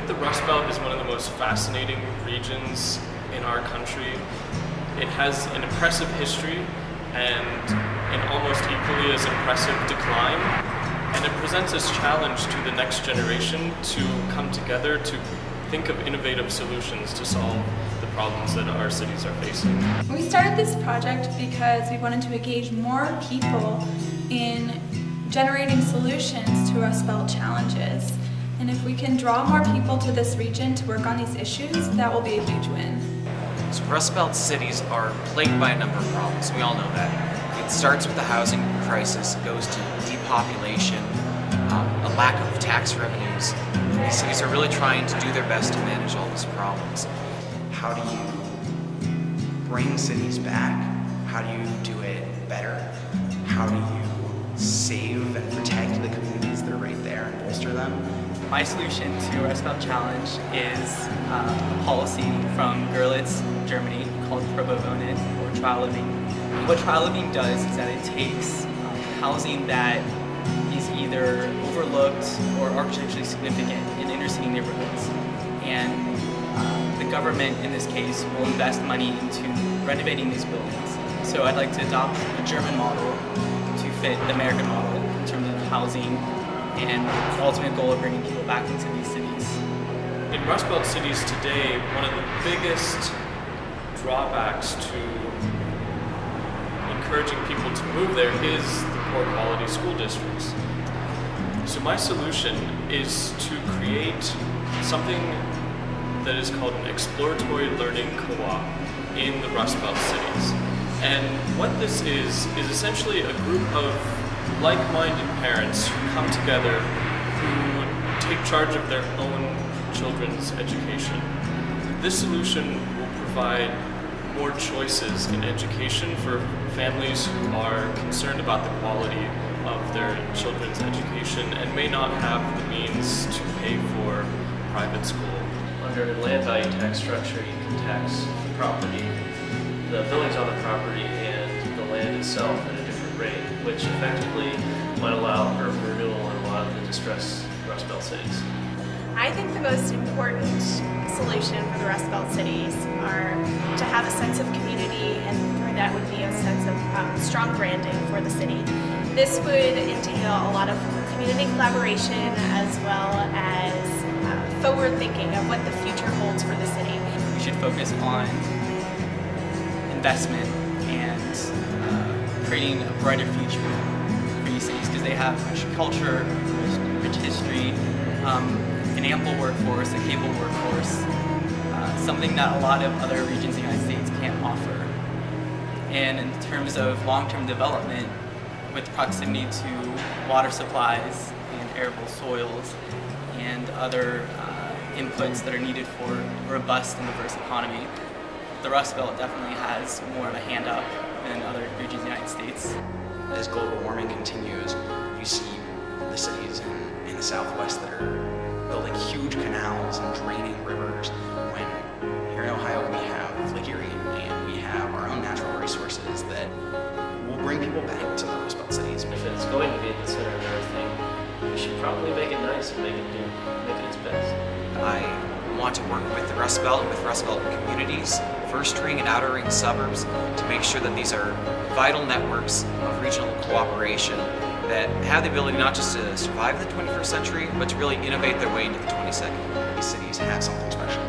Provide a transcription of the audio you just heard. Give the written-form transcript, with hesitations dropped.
think the Rust Belt is one of the most fascinating regions in our country. It has an impressive history and an almost equally as impressive decline, and it presents as challenge to the next generation to come together to think of innovative solutions to solve the problems that our cities are facing. We started this project because we wanted to engage more people in generating solutions to Rust Belt challenges. And if we can draw more people to this region to work on these issues, that will be a huge win. So Rust Belt cities are plagued by a number of problems. We all know that. It starts with the housing crisis, it goes to depopulation, a lack of tax revenues. These cities are really trying to do their best to manage all these problems. How do you bring cities back? How do you do it better? How do you save and protect the communities that are right there and bolster them? My solution to Rust Belt Challenge is a policy from Görlitz, Germany, called Probewohnen, or trial living. What trial living does is that it takes housing that is either overlooked or architecturally significant in inner city neighborhoods, and the government in this case will invest money into renovating these buildings. So I'd like to adopt the German model to fit the American model in terms of housing and the ultimate goal of bringing people back into these cities. In Rust Belt cities today, one of the biggest drawbacks to encouraging people to move there is the poor quality school districts. So my solution is to create something that is called an exploratory learning co-op in the Rust Belt cities. And what this is essentially a group of like-minded parents who come together, who take charge of their own children's education. This solution will provide more choices in education for families who are concerned about the quality of their children's education and may not have the means to pay for private school. Under the land value tax structure, you can tax the property, the buildings on the property, and the land itself at a different rate, which effectively might allow urban renewal in a lot of the distressed Rust Belt cities. I think the most important solution for the Rust Belt cities are to have a sense of community, and through that would be a sense of strong branding for the city. This would entail a lot of community collaboration as well as forward thinking of what the future holds for the city. We should focus on investment and creating a brighter future for these cities because they have rich culture, rich history, an ample workforce, a capable workforce, something that a lot of other regions in the United States can't offer. And in terms of long-term development, with proximity to water supplies and arable soils and other inputs that are needed for a robust and diverse economy, the Rust Belt definitely has more of a hand up than other regions in the United States. As global warming continues, you see the cities in the Southwest that are building huge canals and draining rivers, when here in Ohio we have Lake Erie and we have our own natural resources that will bring people back to the Rust Belt cities. If it's going to be at the center of everything, we should probably make it nice and make it its best. I want to work with the Rust Belt, with Rust Belt communities, first ring and outer ring suburbs, to make sure that these are vital networks of regional cooperation that have the ability not just to survive the 21st century, but to really innovate their way into the 22nd. These cities have something special.